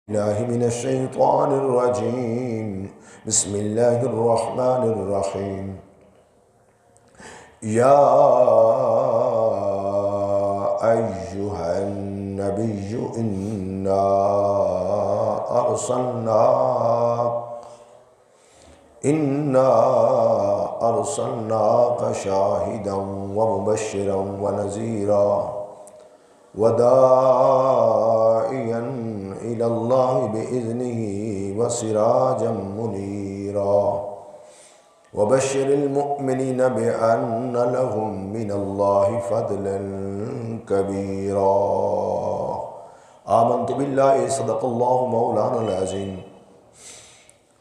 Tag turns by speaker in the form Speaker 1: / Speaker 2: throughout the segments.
Speaker 1: الله من الشيطان الرجيم. بسم الله الرحمن الرحيم. يا أيها النبي إنا أرسلناك شاهدا ومبشرا ونذيرا وداعيا إلى الله بإذنه وسراجا منيرا وبشر المؤمنين بأن لهم من الله فضلا كبيرا. آمنت بالله صدق الله مولانا العظيم.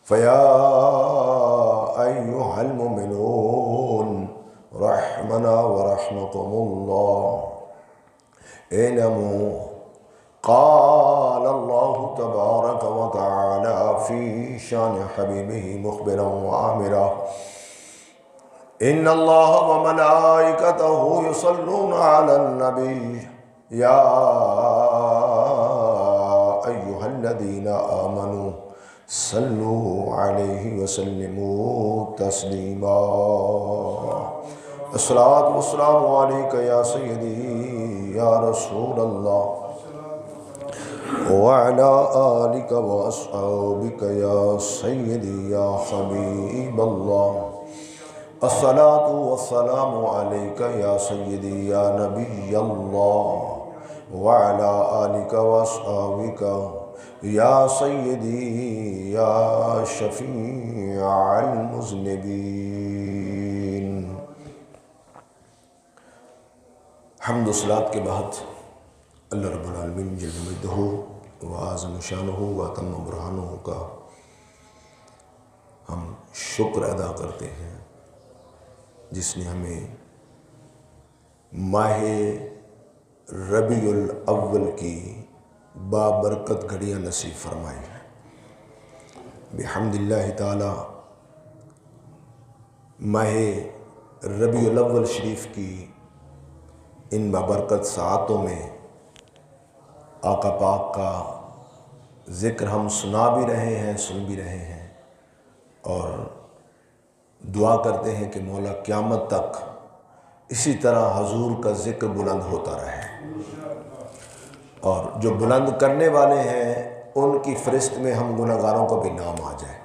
Speaker 1: فيا أيها المؤمنون رحمنا ورحمكم الله اعلموا قال الله تبارك وتعالى في شان حبيبه مخبرا وآمرا إن الله وملائكته يصلون على النبي يا أيها الذين آمنوا صلوا عليه وسلموا تسليما. الصلاة والسلام عليك يا سيدي يا رسول الله وعلى آلك وأصحابك يا سيدي يا حبيب الله. الصلاة والسلام عليك يا سيدي يا نبي الله وعلى آلك وأصحابك يا سيدي يا شفيع المذنبين. حمد و صلاۃ کے بعد اللہ رب العالمین جل مجدہ و اعظم شانہ و اتم برہانہ کا ہم شکر ادا کرتے ہیں جس نے ہمیں ماہ ربیع الاول کی بابرکت گھڑیاں نصیب فرمائی ہیں. بحمد اللہ تعالی ماہ ربیع الاول شریف کی ان بابرکت ساعتوں میں آقا پاک کا ذکر ہم سنا بھی رہے ہیں، سن بھی رہے ہیں، اور دعا کرتے ہیں کہ مولا قیامت تک اسی طرح حضور کا ذکر بلند ہوتا رہے، اور جو بلند کرنے والے ہیں ان کی فہرست میں ہم گناہگاروں کا بھی نام آ جائے.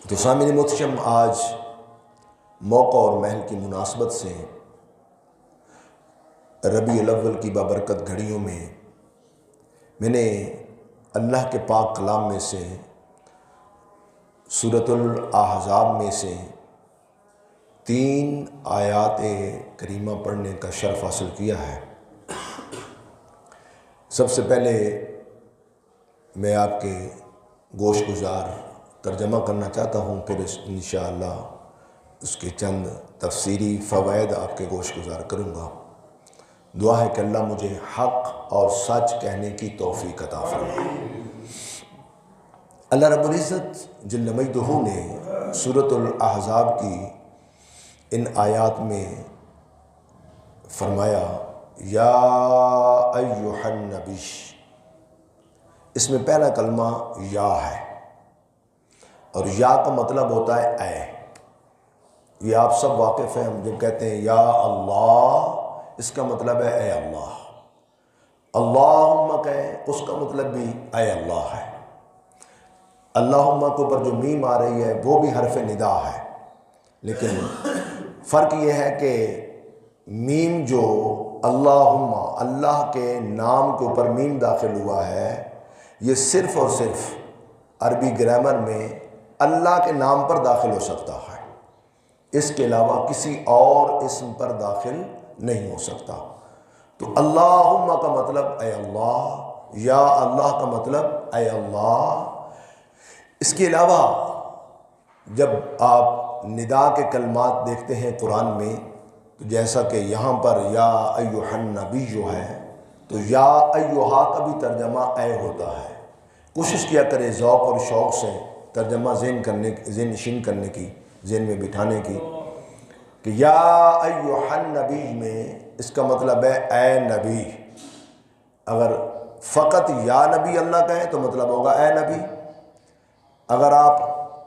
Speaker 1: تو سامعین محتشم، آج موقع اور محل کی مناسبت سے ربیع الاول کی بابرکت گھڑیوں میں نے اللہ کے پاک کلام میں سے سورۃ الاحزاب میں سے 3 آیات کریمہ پڑھنے کا شرف حاصل کیا ہے. سب سے پہلے میں آپ کے گوش گزار ترجمہ کرنا چاہتا ہوں، پھر انشاءاللہ اس کے چند تفسیری فوائد آپ کے گوش گزار کروں گا. دعا ہے کہ اللہ مجھے حق اور سچ کہنے کی توفیق عطا فرمائے. اللہ رب العزت جل مجدہ نے سورۃ الاحزاب کی ان آیات میں فرمایا یا ایھا النبی. اس میں پہلا کلمہ یا ہے، اور یا کا مطلب ہوتا ہے اے. یہ آپ سب واقف ہیں، ہم جب کہتے ہیں یا اللہ، اس کا مطلب ہے اے اللہ. اللہم کہیں، اس کا مطلب بھی اے اللہ ہے. اللہم کے اوپر جو میم آ رہی ہے وہ بھی حرف ندا ہے، لیکن فرق یہ ہے کہ میم جو اللہم، اللہ کے نام کے اوپر میم داخل ہوا ہے، یہ صرف اور صرف عربی گرامر میں اللہ کے نام پر داخل ہو سکتا ہے، اس کے علاوہ کسی اور اسم پر داخل نہیں ہو سکتا. تو اللہم کا مطلب اے اللہ، یا اللہ کا مطلب اے اللہ. اس کے علاوہ جب آپ ندا کے کلمات دیکھتے ہیں قرآن میں، تو جیسا کہ یہاں پر یا ایھا النبی جو ہے، تو یا ایھا کا بھی ترجمہ اے ہوتا ہے. کوشش کیا کرے ذوق اور شوق سے ترجمہ ذہن نشین کرنے کی، ذہن میں بٹھانے کی، کہ یا ایھا النبی میں اس کا مطلب ہے اے نبی. اگر فقط یا نبی اللہ کہیں تو مطلب ہوگا اے نبی. اگر آپ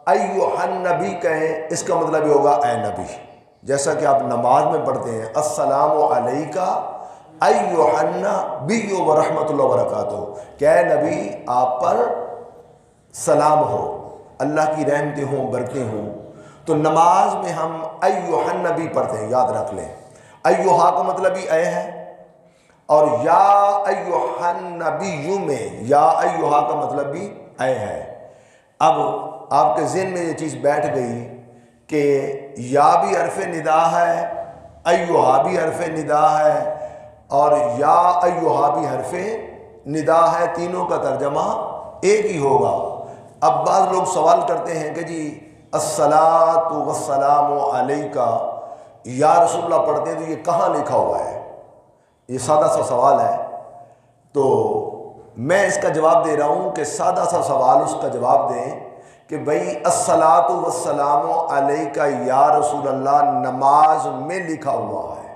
Speaker 1: ایھا النبی کہیں اس کا مطلب یہ ہوگا اے نبی. جیسا کہ آپ نماز میں پڑھتے ہیں السلام علیکہ ایھا النبی ورحمۃ اللہ وبرکاتہ، کہ اے نبی آپ پر سلام ہو، اللہ کی رحمتیں ہوں، برکتیں ہوں. تو نماز میں ہم ایھا النبی پڑھتے ہیں، یاد رکھ لیں. ایھا کا مطلب ہی اے ہے، اور یا ایھا النبی میں یا ایھا کا مطلب بھی اے ہے. اب آپ کے ذہن میں یہ چیز بیٹھ گئی کہ یا بھی حرف ندا ہے، ایھا بھی حرف ندا ہے، اور یا ایھا بھی حرف ندا ہے، تینوں کا ترجمہ ایک ہی ہوگا. اب بعض لوگ سوال کرتے ہیں کہ جی الصلاۃ والسلام علیکہ یا رسول اللہ پڑھتے ہیں تو یہ کہاں لکھا ہوا ہے؟ یہ سادہ سا سوال ہے. تو میں اس کا جواب دے رہا ہوں کہ سادہ سا سوال اس کا جواب دیں کہ بھئی الصلاۃ والسلام علیکہ یا رسول اللہ نماز میں لکھا ہوا ہے.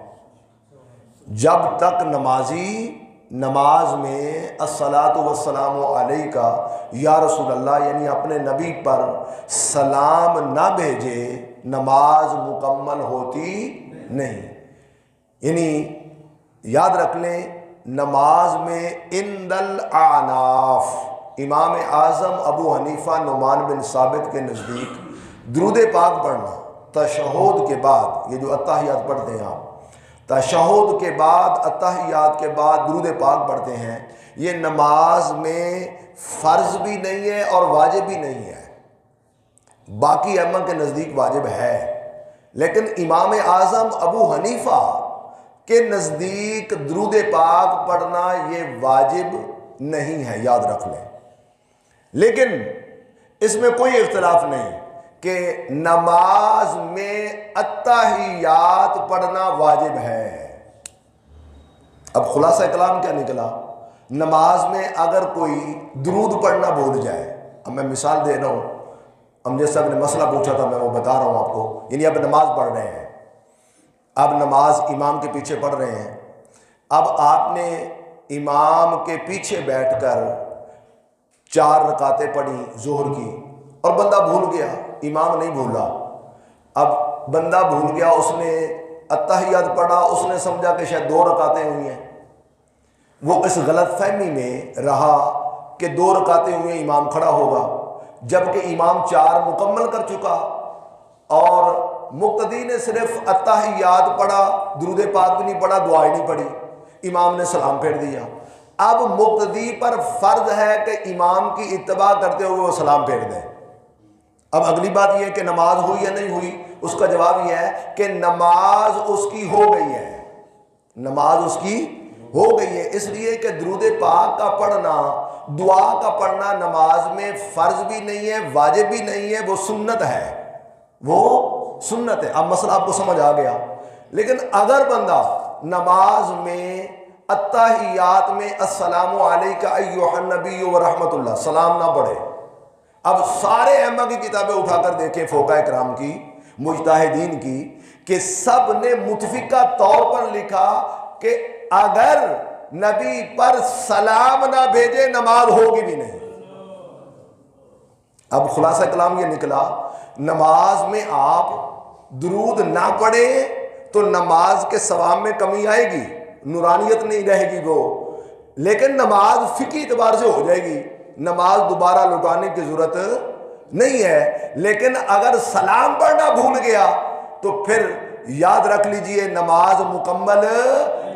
Speaker 1: جب تک نمازی نماز میں الصلاۃ والسلام علیکہ یا رسول اللہ یعنی اپنے نبی پر سلام نہ بھیجے نماز مکمل ہوتی نہیں. یعنی یاد رکھ لیں نماز میں عند الاعناف امام اعظم ابو حنیفہ نعمان بن ثابت کے نزدیک درود پاک پڑھنا تشہد کے بعد، یہ جو اتحیات پڑھتے ہیں آپ تشہد کے بعد اتحیات کے بعد درود پاک پڑھتے ہیں، یہ نماز میں فرض بھی نہیں ہے اور واجب بھی نہیں ہے. باقی ائمہ کے نزدیک واجب ہے، لیکن امام اعظم ابو حنیفہ کے نزدیک درود پاک پڑھنا یہ واجب نہیں ہے، یاد رکھ لیں. لیکن اس میں کوئی اختلاف نہیں کہ نماز میں اتحیات پڑھنا واجب ہے. اب خلاصہ کلام کیا نکلا؟ نماز میں اگر کوئی درود پڑھنا بھول جائے، اب میں مثال دے رہا ہوں، ہم جیسے آپ نے مسئلہ پوچھا تھا میں وہ بتا رہا ہوں آپ کو. یعنی اب نماز پڑھ رہے ہیں، اب نماز امام کے پیچھے پڑھ رہے ہیں، اب آپ نے امام کے پیچھے بیٹھ کر 4 رکعتیں پڑھی ظہر کی، اور بندہ بھول گیا، امام نہیں بھولا. اب بندہ بھول گیا، اس نے اتحیات پڑھا، اس نے سمجھا کہ شاید 2 رکعتیں ہوئی ہیں. وہ اس غلط فہمی میں رہا کہ 2 رکعتیں ہوئی ہیں، امام کھڑا ہوگا، جبکہ امام 4 مکمل کر چکا اور مقتدی نے صرف اتحیات پڑھا، درود پاک بھی نہیں پڑھا، دعا ہی نہیں پڑھی، امام نے سلام پھیر دیا. اب مقتدی پر فرض ہے کہ امام کی اتباع کرتے ہوئے وہ سلام پھیر دے. اب اگلی بات یہ ہے کہ نماز ہوئی یا نہیں ہوئی، اس کا جواب یہ ہے کہ نماز اس کی ہو گئی ہے، نماز اس کی ہو گئی ہے. اس لیے کہ درود پاک کا پڑھنا، دعا کا پڑھنا نماز میں فرض بھی نہیں ہے، واجب بھی نہیں ہے، وہ سنت ہے، وہ سنت ہے. اب مسئلہ آپ کو سمجھ آ گیا. لیکن اگر بندہ نماز میں اتحیات میں السلام علیکہ ایھا النبی ورحمۃ اللہ سلام نہ پڑھے، اب سارے ائمہ کی کتابیں اٹھا کر دیکھیں، فقہاء کرام کی، مجتہدین کی، کہ سب نے متفقہ طور پر لکھا کہ اگر نبی پر سلام نہ بھیجے نماز ہوگی بھی نہیں. اب خلاصہ کلام یہ نکلا، نماز میں آپ درود نہ پڑھے تو نماز کے ثواب میں کمی آئے گی، نورانیت نہیں رہے گی وہ، لیکن نماز فقہی اعتبار سے ہو جائے گی، نماز دوبارہ لوٹانے کی ضرورت نہیں ہے. لیکن اگر سلام پڑھنا بھول گیا تو پھر یاد رکھ لیجئے نماز مکمل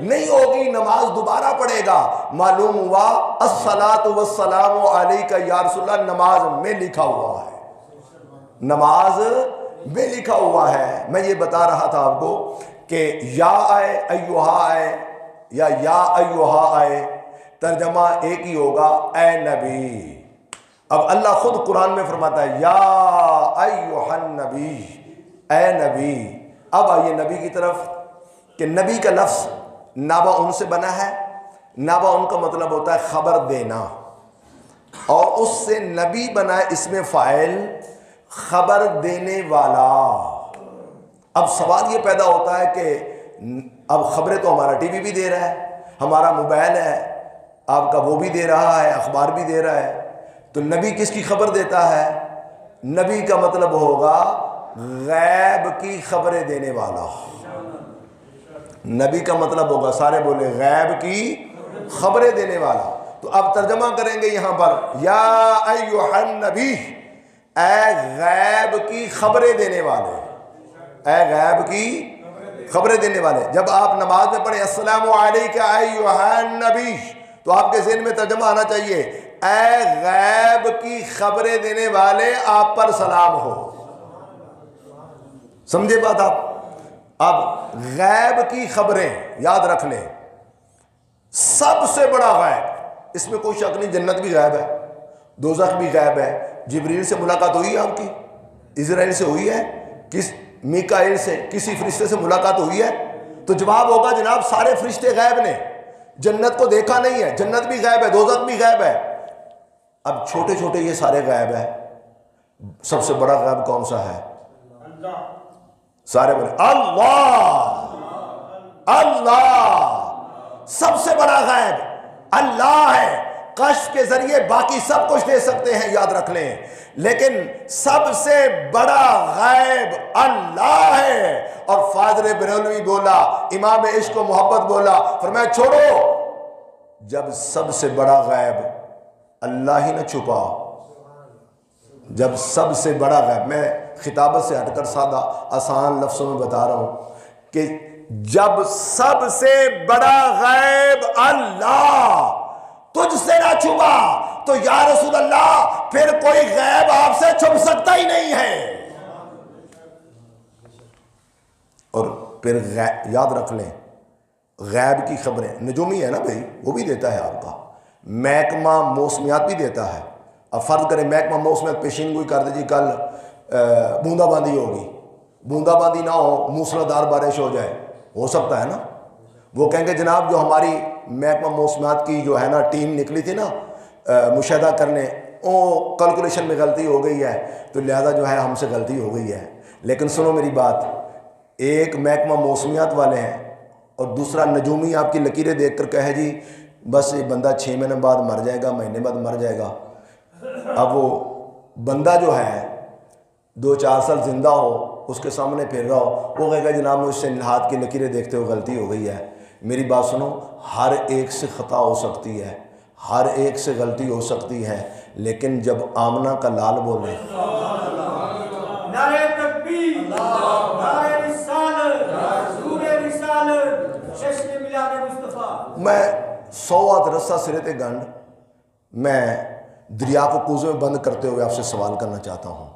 Speaker 1: نہیں ہوگی، نماز دوبارہ پڑھے گا. معلوم ہوا الصلاۃ والسلام علیکہ یا رسول اللہ نماز میں لکھا ہوا ہے، نماز میں لکھا ہوا ہے. میں یہ بتا رہا تھا آپ کو کہ یا آئے ایھا آئے یا ایھا آئے، ترجمہ ایک ہی ہوگا اے نبی. اب اللہ خود قرآن میں فرماتا ہے یا ایھا النبی، اے نبی. اب آئیے نبی کی طرف کہ نبی کا لفظ نابا ان سے بنا ہے. نابا ان کا مطلب ہوتا ہے خبر دینا، اور اس سے نبی بنا ہے اسم فاعل خبر دینے والا. اب سوال یہ پیدا ہوتا ہے کہ اب خبریں تو ہمارا ٹی وی بھی دے رہا ہے، ہمارا موبائل ہے، آپ کا وہ بھی دے رہا ہے، اخبار بھی دے رہا ہے، تو نبی کس کی خبر دیتا ہے؟ نبی کا مطلب ہوگا غیب کی خبریں دینے والا۔ نبی کا مطلب ہوگا، سارے بولے، غیب کی خبریں دینے والا۔ تو اب ترجمہ کریں گے یہاں پر، یا ایھا النبی، اے غیب کی خبریں دینے والے، اے غیب کی خبریں دینے والے۔ جب آپ نماز میں پڑھیں السلام علیکم ایھا النبی، تو آپ کے ذہن میں ترجمہ آنا چاہیے، اے غیب کی خبریں دینے والے، آپ پر سلام ہو۔ سمجھے بات آپ؟ اب غیب کی خبریں یاد رکھ لیں، سب سے بڑا غیب، اس میں کوئی شک نہیں، جنت بھی غیب ہے، دوزخ بھی غیب ہے۔ جبریل سے ملاقات ہوئی ہے آپ کی؟ اسرائیل سے ہوئی ہے؟ میکائیل سے، کسی فرشتے سے ملاقات ہوئی ہے؟ تو جواب ہوگا جناب سارے فرشتے غیب نے، جنت کو دیکھا نہیں ہے، جنت بھی غیب ہے، دوزخ بھی غیب ہے۔ اب چھوٹے چھوٹے یہ سارے غیب ہے، سب سے بڑا غیب کون سا ہے؟ سارے بولے اللہ، اللہ سب سے بڑا غیب اللہ ہے۔ کشف کے ذریعے باقی سب کچھ دے سکتے ہیں، یاد رکھ لیں، لیکن سب سے بڑا غیب اللہ ہے۔ اور فاضل بریلوی بولا، امام عشق و محبت بولا، فرمایا چھوڑو، جب سب سے بڑا غیب اللہ ہی نہ چھپا، جب سب سے بڑا غیب، میں خطابت سے ہٹ کر سادہ آسان لفظوں میں بتا رہا ہوں کہ جب سب سے بڑا غیب اللہ تجھ سے نہ چھپا تو یا رسول اللہ پھر کوئی غیب آپ سے چھپ سکتا ہی نہیں ہے۔ اور پھر یاد رکھ لیں، غیب کی خبریں، نجومی ہے نا بھائی، وہ بھی دیتا ہے آپ کا، محکمہ موسمیات بھی دیتا ہے۔ اب فرض کریں محکمہ موسمیات پیشین گوئی کر دیجیے کل بوندا باندی ہوگی، بوندا باندی نہ ہو، موسلادھار بارش ہو جائے، ہو سکتا ہے نا؟ وہ کہیں گے جناب جو ہماری محکمہ موسمیات کی جو ہے نا ٹیم نکلی تھی نا مشاہدہ کرنے، وہ کیلکولیشن میں غلطی ہو گئی ہے، تو لہذا جو ہے ہم سے غلطی ہو گئی ہے۔ لیکن سنو میری بات، ایک محکمہ موسمیات والے ہیں اور دوسرا نجومی آپ کی لکیریں دیکھ کر کہے جی بس یہ بندہ 6 مہینے بعد مر جائے گا، مہینے بعد مر جائے گا۔ اب وہ بندہ جو ہے 2-4 سال زندہ ہو، اس کے سامنے پھر رہا ہو، وہ کہے گا جناب مجھ سے ہاتھ کی لکیریں دیکھتے ہوئے غلطی ہو گئی ہے۔ میری بات سنو، ہر ایک سے خطا ہو سکتی ہے، ہر ایک سے غلطی ہو سکتی ہے، لیکن جب آمنہ کا لال بولے،
Speaker 2: نعرہ تکبیر، نعرہ رسالت، حضور رسالت، جشن میلاد مصطفیٰ،
Speaker 1: میں 100 رسہ سرت گنڈ، میں دریا کو کوزے میں بند کرتے ہوئے آپ سے سوال کرنا چاہتا ہوں۔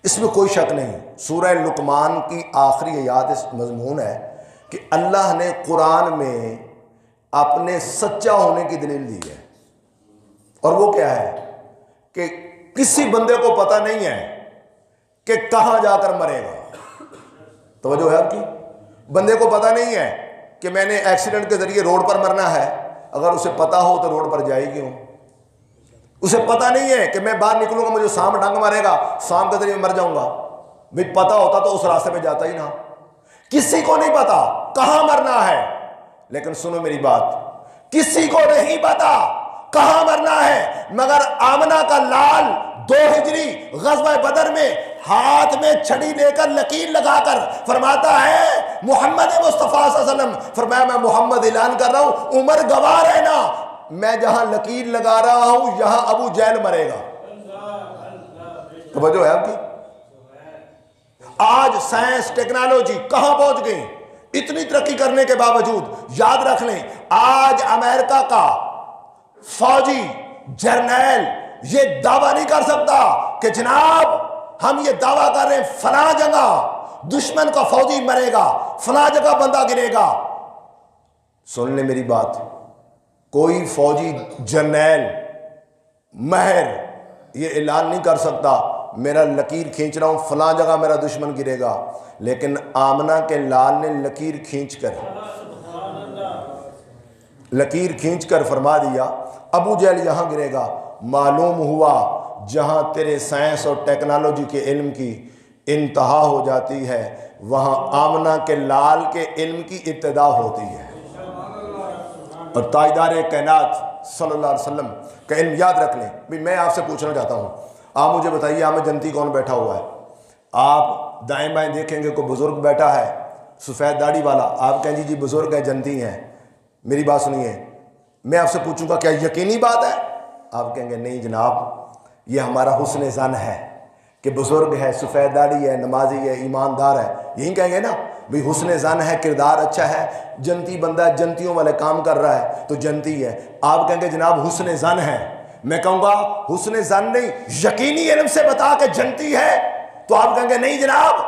Speaker 1: اس میں کوئی شک نہیں، سورہ لقمان کی آخری آیات اس مضمون ہے کہ اللہ نے قرآن میں اپنے سچا ہونے کی دلیل دی ہے، اور وہ کیا ہے کہ کسی بندے کو پتہ نہیں ہے کہ کہاں جا کر مرے گا۔ توجہ ہے آپ کی؟ بندے کو پتہ نہیں ہے کہ میں نے ایکسیڈنٹ کے ذریعے روڈ پر مرنا ہے، اگر اسے پتہ ہو تو روڈ پر جائے کیوں؟ اسے پتہ نہیں ہے کہ میں باہر نکلوں گا مجھے سانپ ڈنگ مارے گا، سانپ کے ذریعے مر جاؤں گا۔ بھی پتہ ہوتا تو اس راستے پہ جاتا ہی نہ۔ کسی کو نہیں پتا کہاں مرنا ہے، لیکن سنو میری بات، کسی کو نہیں پتا کہاں مرنا ہے، مگر آمنہ کا لال 2 ہجری غزوہ بدر میں ہاتھ میں چھڑی لے کر لکیر لگا کر فرماتا ہے محمد مصطفیٰ صلی اللہ علیہ وسلم، فرمایا میں محمد اعلان کر رہا ہوں، عمر گواہ رہنا، میں جہاں لکیر لگا رہا ہوں یہاں ابو جہل مرے گا۔ توجہ ہے آپ کی؟ آج سائنس ٹیکنالوجی کہاں پہنچ گئی؟ اتنی ترقی کرنے کے باوجود یاد رکھ لیں، آج امریکہ کا فوجی جرنیل یہ دعویٰ نہیں کر سکتا کہ جناب ہم یہ دعویٰ کر رہے ہیں فلاں جگہ دشمن کا فوجی مرے گا، فلاں جگہ بندہ گرے گا۔ سن لیں میری بات، کوئی فوجی جرنیل ماہر یہ اعلان نہیں کر سکتا میرا لکیر کھینچ رہا ہوں فلاں جگہ میرا دشمن گرے گا، لیکن آمنہ کے لال نے لکیر کھینچ کر فرما دیا ابو جہل یہاں گرے گا۔ معلوم ہوا جہاں تیرے سائنس اور ٹیکنالوجی کے علم کی انتہا ہو جاتی ہے وہاں آمنہ کے لال کے علم کی ابتدا ہوتی ہے۔ اور تاجدار کائنات صلی اللہ علیہ وسلم کا علم یاد رکھ لیں. بھئی میں آپ سے پوچھنا چاہتا ہوں, آپ مجھے بتائیے آپ میں جنتی کون بیٹھا ہوا ہے؟ آپ دائیں بائیں دیکھیں گے کوئی بزرگ بیٹھا ہے سفید داڑھی والا, آپ کہیں جی بزرگ ہیں جنتی ہیں. میری بات سنیے, میں آپ سے پوچھوں گا کیا یقینی بات ہے؟ آپ کہیں گے نہیں جناب, یہ ہمارا حسن ظن ہے کہ بزرگ ہے, سفید داڑھی ہے, نمازی ہے, ایماندار ہے, یہی کہیں گے نا بھئی حسن ظن ہے, کردار اچھا ہے, جنتی بندہ ہے, جنتیوں والے کام کر رہا ہے تو جنتی ہے. آپ کہیں گے جناب حسن ظن ہے. میں کہوں گا حسن ظن نہیں, یقینی علم سے بتا کہ جنتی ہے. تو آپ کہیں گے نہیں جناب,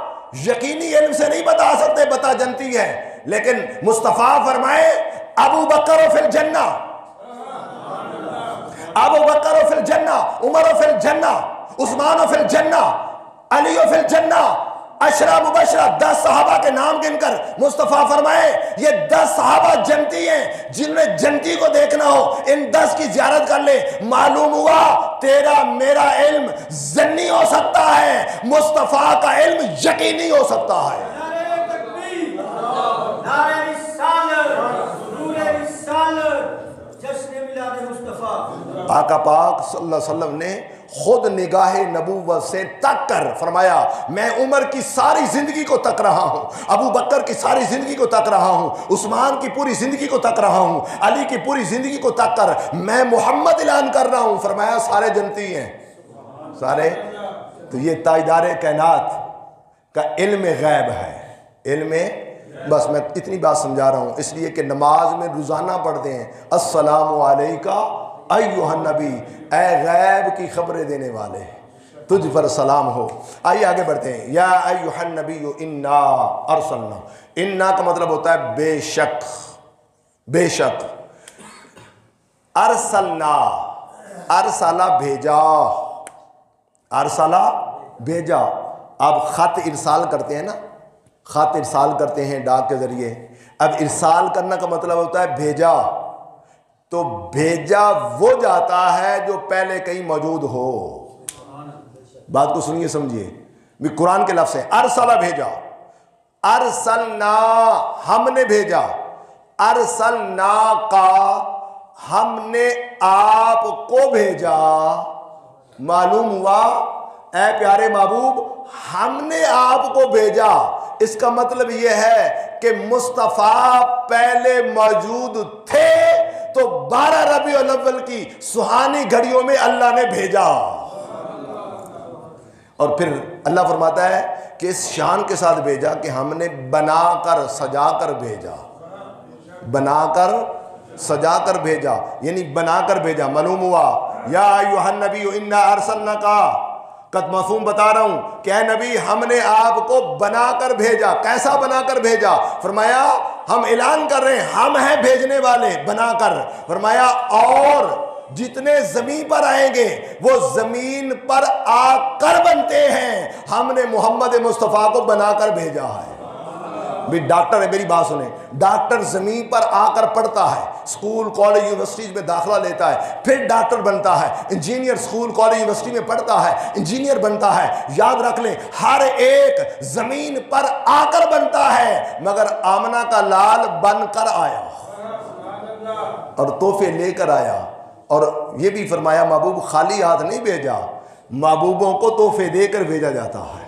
Speaker 1: یقینی علم سے نہیں بتا سکتے, بتا جنتی ہے. لیکن مصطفیٰ فرمائے ابو بکر فی الجنہ, ابو بکر فی الجنہ, عمر فی الجنہ, عثمان فی الجنہ, علی فی الجنہ, عشرہ مبشرہ 10 صحابہ کے نام گن کر مصطفیٰ فرمائے یہ 10 صحابہ جنتی ہیں. جن میں جنتی کو دیکھنا ہو ان 10 کی زیارت کر لے. معلوم ہوا تیرا میرا علم ظنی ہو سکتا ہے, مصطفیٰ کا علم یقینی ہو سکتا ہے.
Speaker 2: نعرہ تکبیر, نعرہ رسالت, نور رسالت, جشن میلاد مصطفیٰ.
Speaker 1: آقا پاک صلی اللہ علیہ وسلم نے خود نگاہ نبوت سے تک کر فرمایا میں عمر کی ساری زندگی کو تک رہا ہوں, ابو بکر کی ساری زندگی کو تک رہا ہوں, عثمان کی پوری زندگی کو تک رہا ہوں, علی کی پوری زندگی کو تک کر میں محمد اعلان کر رہا ہوں. فرمایا سارے جنتی ہیں سارے. تو یہ تاجدار کائنات کا علم غیب ہے. علم بس میں اتنی بات سمجھا رہا ہوں اس لیے کہ نماز میں روزانہ پڑھتے ہیں السلام علیکہ ایھا النبی, اے غیب کی خبریں دینے والے تجھ پر سلام ہو. آئیے آگے بڑھتے ہیں. یا ایھا النبی انا ارسلنا, انا کا مطلب ہوتا ہے بے شک, بے شک. ارسلنا, ارسلہ بھیجا, ارسلہ بھیجا. آپ خط ارسال کرتے ہیں نا, خط ارسال کرتے ہیں ڈاک کے ذریعے. اب ارسال کرنا کا مطلب ہوتا ہے بھیجا. تو بھیجا وہ جاتا ہے جو پہلے کہیں موجود ہو. بات کو سنیے سمجھیے, بھی قرآن کے لفظ ہیں. ارسلہ بھیجا, ارسلنا ہم نے بھیجا, ارسلنا کا ہم نے آپ کو بھیجا. معلوم ہوا اے پیارے محبوب ہم نے آپ کو بھیجا. اس کا مطلب یہ ہے کہ مصطفیٰ پہلے موجود تھے تو 12 ربیع الاول کی سہانی گھڑیوں میں اللہ نے بھیجا. اور پھر اللہ فرماتا ہے کہ اس شان کے ساتھ بھیجا کہ ہم نے بنا کر سجا کر بھیجا, بنا کر سجا کر بھیجا, یعنی بنا کر بھیجا. معلوم ہوا یا ایھا النبی انا ارسلناکا, قد مفہوم بتا رہا ہوں کہ اے نبی ہم نے آپ کو بنا کر بھیجا. کیسا بنا کر بھیجا؟ فرمایا ہم اعلان کر رہے ہیں ہم ہیں بھیجنے والے بنا کر. فرمایا اور جتنے زمین پر آئیں گے وہ زمین پر آ کر بنتے ہیں. ہم نے محمد مصطفیٰ کو بنا کر بھیجا ہے. بھی ڈاکٹر ہے, میری بات سنیں, ڈاکٹر زمین پر آ کر پڑھتا ہے, اسکول کالج یونیورسٹیز میں داخلہ لیتا ہے, پھر ڈاکٹر بنتا ہے. انجینئر اسکول کالج یونیورسٹی میں پڑھتا ہے, انجینئر بنتا ہے. یاد رکھ لیں ہر ایک زمین پر آ کر بنتا ہے, مگر آمنہ کا لال بن کر آیا اور تحفے لے کر آیا. اور یہ بھی فرمایا محبوب خالی ہاتھ نہیں بھیجا, محبوبوں کو تحفے دے کر بھیجا جاتا ہے,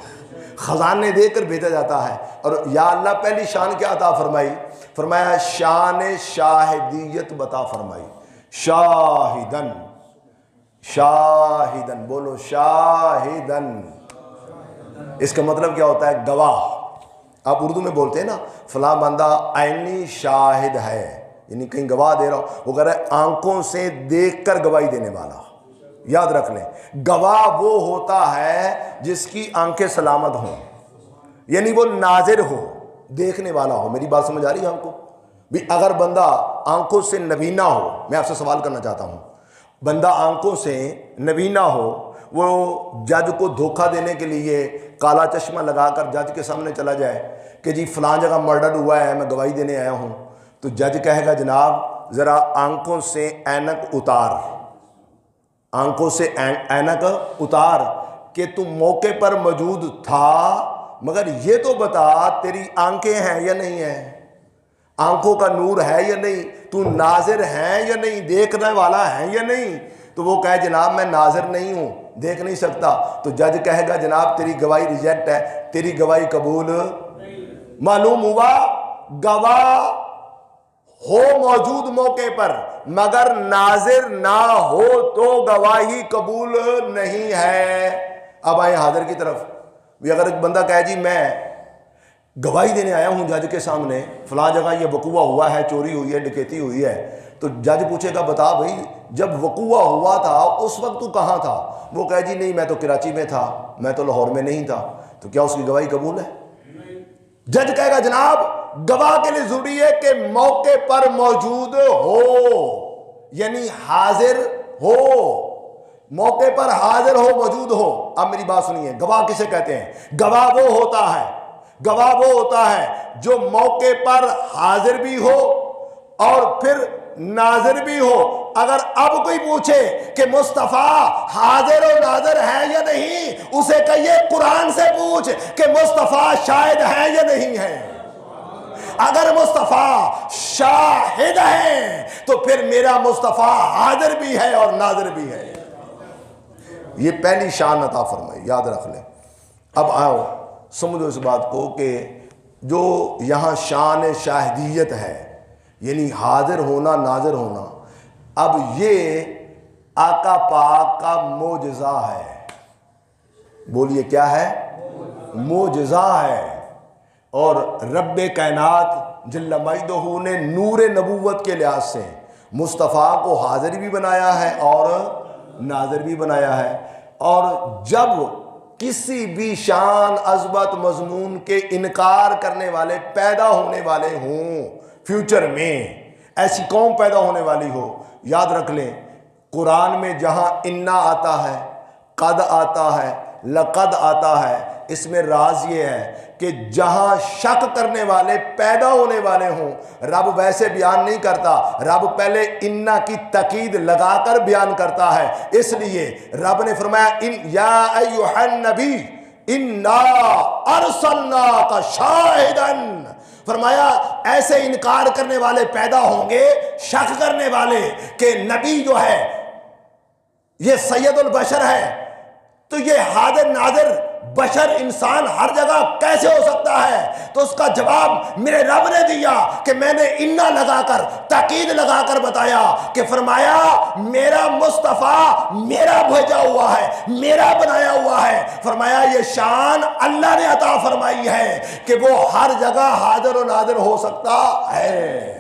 Speaker 1: خزانے دے کر بھیجا جاتا ہے. اور یا اللہ پہلی شان کیا عطا فرمائی؟ فرمایا شان شاہدیت بتا فرمائی. شاہدن, شاہدن, بولو شاہدن. اس کا مطلب کیا ہوتا ہے؟ گواہ. آپ اردو میں بولتے ہیں نا فلاں بندہ عینی شاہد ہے, یعنی کہیں گواہ دے رہا ہو, وہ کہہ رہا ہے آنکھوں سے دیکھ کر گواہی دینے والا. یاد رکھ لیں گواہ وہ ہوتا ہے جس کی آنکھیں سلامت ہوں, یعنی وہ ناظر ہو, دیکھنے والا ہو. میری بات سمجھ آ رہی ہے آپ کو؟ بھی اگر بندہ آنکھوں سے نبینا ہو, میں آپ سے سوال کرنا چاہتا ہوں, بندہ آنکھوں سے نبینا ہو, وہ جج کو دھوکہ دینے کے لیے کالا چشمہ لگا کر جج کے سامنے چلا جائے کہ جی فلاں جگہ مرڈر ہوا ہے, میں گواہی دینے آیا ہوں, تو جج کہے گا جناب ذرا آنکھوں سے اینک اتار, آنکھوں سے اینک اتار کہ تم موقع پر موجود تھا, مگر یہ تو بتا تیری آنکھیں ہیں یا نہیں ہیں. آنکھوں کا نور ہے یا نہیں، تو ناظر ہے یا نہیں، دیکھنے والا ہے یا نہیں؟ تو وہ کہے جناب میں ناظر نہیں ہوں، دیکھ نہیں سکتا، تو جج کہے گا جناب تیری گواہی ریجیکٹ ہے، تیری گواہی قبول۔ معلوم ہوا گواہ ہو موجود موقع پر مگر ناظر نہ ہو تو گواہی قبول نہیں ہے۔ اب آئے حاضر کی طرف بھی، اگر ایک بندہ کہے جی میں گواہی دینے آیا ہوں جج کے سامنے، فلاں جگہ یہ وقوع ہوا ہے، چوری ہوئی ہے، ڈکیتی ہوئی ہے، تو جج پوچھے گا بتا بھائی جب وقوع ہوا تھا اس وقت تو کہاں تھا؟ وہ کہے جی نہیں میں تو کراچی میں تھا، میں تو لاہور میں نہیں تھا، تو کیا اس کی گواہی قبول ہے؟ جج کہے گا جناب گواہ کے لیے ضروری ہے کہ موقع پر موجود ہو، یعنی حاضر ہو، موقع پر حاضر ہو، موجود ہو۔ اب میری بات سنیے، گواہ کسے کہتے ہیں؟ گواہ وہ ہوتا ہے جو موقع پر حاضر بھی ہو اور پھر ناظر بھی ہو۔ اگر اب کوئی پوچھے کہ مصطفیٰ حاضر و ناظر ہے یا نہیں، اسے کہیے قرآن سے پوچھ کہ مصطفیٰ شاہد ہے یا نہیں ہے۔ اگر مصطفیٰ شاہد ہے تو پھر میرا مصطفیٰ حاضر بھی ہے اور ناظر بھی ہے۔ یہ پہلی شان عطا فرمائی، یاد رکھ لیں۔ اب آؤ سمجھو اس بات کو کہ جو یہاں شان شاہدیت ہے، یعنی حاضر ہونا ناظر ہونا، اب یہ آقا پاک کا معجزہ ہے۔ بولیے کیا ہے؟ معجزہ ہے۔ اور رب کائنات جل مجدہ نے نور نبوت کے لحاظ سے مصطفیٰ کو حاضر بھی بنایا ہے اور ناظر بھی بنایا ہے۔ اور جب کسی بھی شان عظمت مضمون کے انکار کرنے والے پیدا ہونے والے ہوں، فیوچر میں ایسی قوم پیدا ہونے والی ہو، یاد رکھ لیں قرآن میں جہاں انا آتا ہے، قد آتا ہے، لقد آتا ہے، اس میں راز یہ ہے کہ جہاں شک کرنے والے پیدا ہونے والے ہوں، رب ویسے بیان نہیں کرتا، رب پہلے انا کی تاکید لگا کر بیان کرتا ہے۔ اس لیے رب نے فرمایا یا ایھا النبی انا ارسلناک شاہدا، فرمایا ایسے انکار کرنے والے پیدا ہوں گے، شک کرنے والے کہ نبی جو ہے یہ سید البشر ہے، تو یہ حاضر ناظر بشر انسان ہر جگہ کیسے ہو سکتا ہے؟ تو اس کا جواب میرے رب نے دیا کہ میں نے انا لگا کر تاکید لگا کر بتایا کہ فرمایا میرا مصطفیٰ میرا بھیجا ہوا ہے، میرا بنایا ہوا ہے۔ فرمایا یہ شان اللہ نے عطا فرمائی ہے کہ وہ ہر جگہ حاضر و ناظر ہو سکتا ہے۔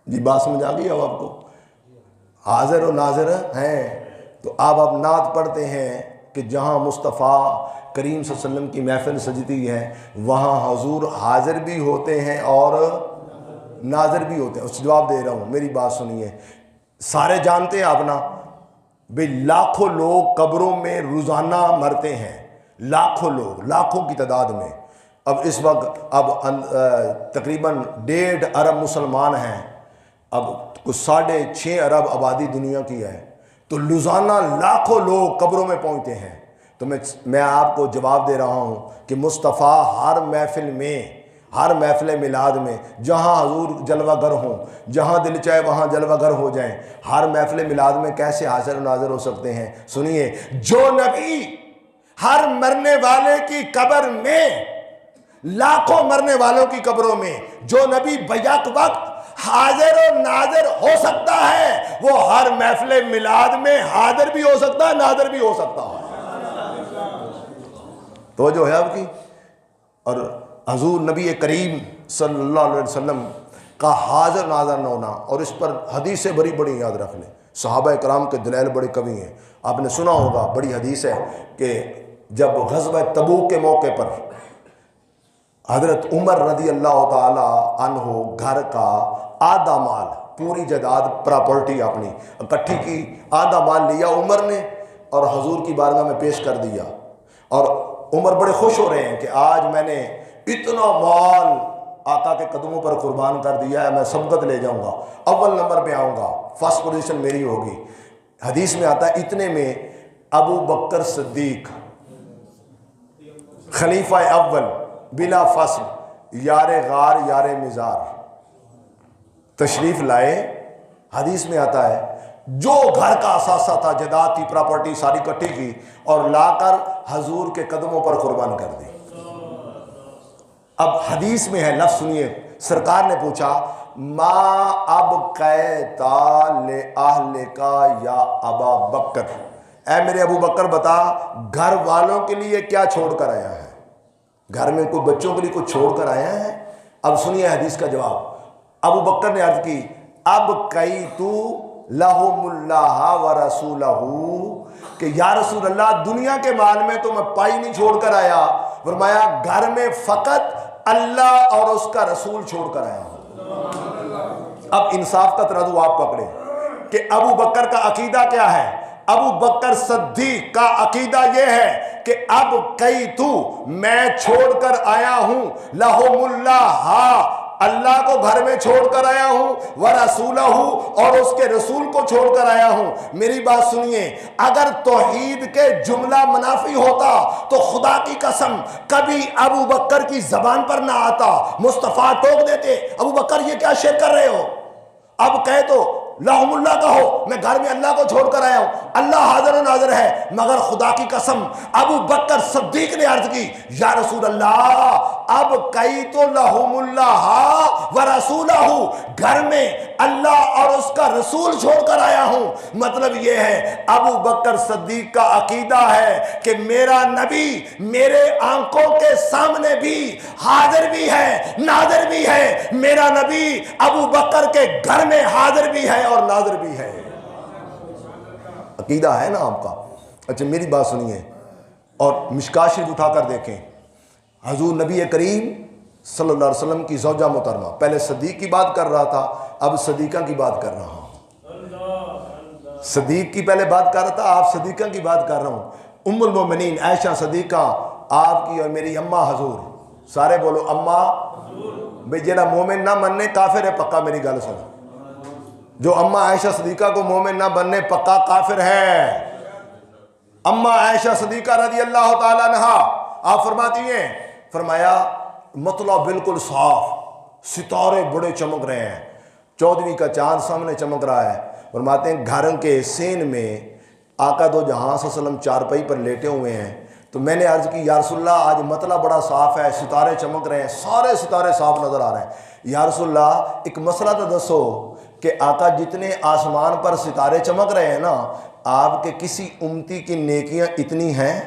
Speaker 1: جی بات سمجھ آ گئی اب آپ کو؟ حاضر و ناظر ہیں۔ تو اب آپ نعت پڑھتے ہیں کہ جہاں مصطفیٰ کریم صلی اللہ علیہ وسلم کی محفل سجتی ہے وہاں حضور حاضر بھی ہوتے ہیں اور ناظر بھی ہوتے ہیں۔ اس جواب دے رہا ہوں، میری بات سنیے۔ سارے جانتے ہیں آپ نا بھئی لاکھوں لوگ قبروں میں روزانہ مرتے ہیں، لاکھوں لوگ، لاکھوں کی تعداد میں۔ اب اس وقت اب تقریباً 1.5 ارب مسلمان ہیں، اب کچھ 6.5 ارب آبادی دنیا کی ہے، تو روزانہ لاکھوں لوگ قبروں میں پہنچتے ہیں۔ تو میں آپ کو جواب دے رہا ہوں کہ مصطفیٰ ہر محفل میں، ہر محفل میلاد میں جہاں حضور جلوہ گر ہوں، جہاں دل چاہے وہاں جلوہ گر ہو جائیں، ہر محفل میلاد میں کیسے حاضر و ناظر ہو سکتے ہیں؟ سنیے، جو نبی ہر مرنے والے کی قبر میں، لاکھوں مرنے والوں کی قبروں میں جو نبی بیک وقت حاضر و ناظر ہو سکتا ہے، وہ ہر محفل میلاد میں حاضر بھی ہو سکتا ہے، ناظر بھی ہو سکتا ہے۔ توجہ ہے آپ کی؟ اور حضور نبی کریم صلی اللہ علیہ وسلم کا حاضر ناظر نہ ہونا، اور اس پر حدیثیں بڑی بڑی یاد رکھ لیں، صحابہ کرام کے دلائل بڑے قوی ہیں۔ آپ نے سنا ہوگا، بڑی حدیث ہے کہ جب غزوہ تبوک کے موقع پر حضرت عمر رضی اللہ تعالی عنہ گھر کا آدھا مال، پوری جائیداد پراپرٹی اپنی اکٹھی کی، آدھا مال لیا عمر نے اور حضور کی بارگاہ میں پیش کر دیا، اور عمر بڑے خوش ہو رہے ہیں کہ آج میں نے اتنا مال آقا کے قدموں پر قربان کر دیا ہے، میں سبقت لے جاؤں گا، اول نمبر پہ آؤں گا، فرسٹ پوزیشن میری ہوگی۔ حدیث میں آتا ہے اتنے میں ابو بکر صدیق خلیفہ اول بلا فصل یار غار یار مزار تشریف لائے. حدیث میں آتا ہے جو گھر کا اثاثہ تھا، جائیداد تھی، پراپرٹی ساری اکٹھی کی اور لا کر حضور کے قدموں پر قربان کر دی. اب حدیث میں ہے، لفظ سنیے، سرکار نے پوچھا ما اب قیتا لأہلک یا ابا بکر، اے میرے ابو بکر بتا گھر والوں کے لیے کیا چھوڑ کر آیا ہے؟ گھر میں کوئی بچوں کے لیے کچھ چھوڑ کر آیا ہے؟ اب سنیے حدیث کا جواب. ابو بکر نے عرض کی اب قیتو لہم اللہ و رسولہ، کہ یا رسول اللہ دنیا کے مال میں تو میں پائی نہیں چھوڑ کر آیا، فرمایا گھر میں فقط اللہ اور اس کا رسول چھوڑ کر آیا ہوں. اب انصاف کا ترازو آپ پکڑے کہ ابو بکر کا عقیدہ کیا ہے. ابو بکر صدیق کا عقیدہ یہ ہے کہ اب قیتو میں چھوڑ کر آیا ہوں لہم اللہ، اللہ کو گھر میں چھوڑ کر آیا ہوں، ورسولہ اور اس کے رسول کو چھوڑ کر آیا ہوں. میری بات سنیے، اگر توحید کے جملہ منافی ہوتا تو خدا کی قسم کبھی ابو بکر کی زبان پر نہ آتا. مصطفیٰ ٹوک دیتے ابو بکر یہ کیا شرک کر رہے ہو، اب کہے تو لہم اللہ کہو، میں گھر میں اللہ کو چھوڑ کر آیا ہوں، اللہ حاضر و ناظر ہے. مگر خدا کی قسم ابو بکر صدیق نے عرض کی یا رسول اللہ اب قیت لہم اللہ و رسولہ، گھر میں اللہ اور اس کا رسول چھوڑ کر آیا ہوں. مطلب یہ ہے ابو بکر صدیق کا عقیدہ ہے کہ میرا نبی میرے آنکھوں کے سامنے بھی حاضر بھی ہے ناظر بھی ہے، میرا نبی ابو بکر کے گھر میں حاضر بھی ہے اور ناظر بھی ہے. عقیدہ ہے نا آپ کا. اچھا میری بات سنیے اور مشکات شریف اٹھا کر دیکھیں. حضور نبی کریم صلی اللہ علیہ وسلم کی زوجہ محترمہ، پہلے صدیق کی بات کر رہا تھا اب صدیقہ کی بات کر رہا ہوں. صدیق کی پہلے بات کر رہا تھا، آپ صدیقہ کی بات کر رہا ہوں. ام المومنین عائشہ صدیقہ آپ کی اور میری اماں حضور. سارے بولو اماں. بھئی جیڑا مومن نہ مننے کافر ہے پکا. میری گل سن، جو اماں عائشہ صدیقہ کو مومن نہ بننے پکا کافر ہے. اماں عائشہ صدیقہ رضی اللہ تعالیٰ عنہ آپ فرماتی ہیں، فرمایا مطلع بالکل صاف، ستارے بڑے چمک رہے ہیں، 14ویں کا چاند سامنے چمک رہا ہے. فرماتے ہیں گھر کے سین میں آقا دو جہاں صلی اللہ علیہ وسلم چارپائی پر لیٹے ہوئے ہیں. تو میں نے عرض کی یا رسول اللہ آج مطلع بڑا صاف ہے، ستارے چمک رہے ہیں، سارے ستارے صاف نظر آ رہے ہیں. یا رسول اللہ ایک مسئلہ تو دسو کہ آقا جتنے آسمان پر ستارے چمک رہے ہیں نا، آپ کے کسی امتی کی نیکیاں اتنی ہیں؟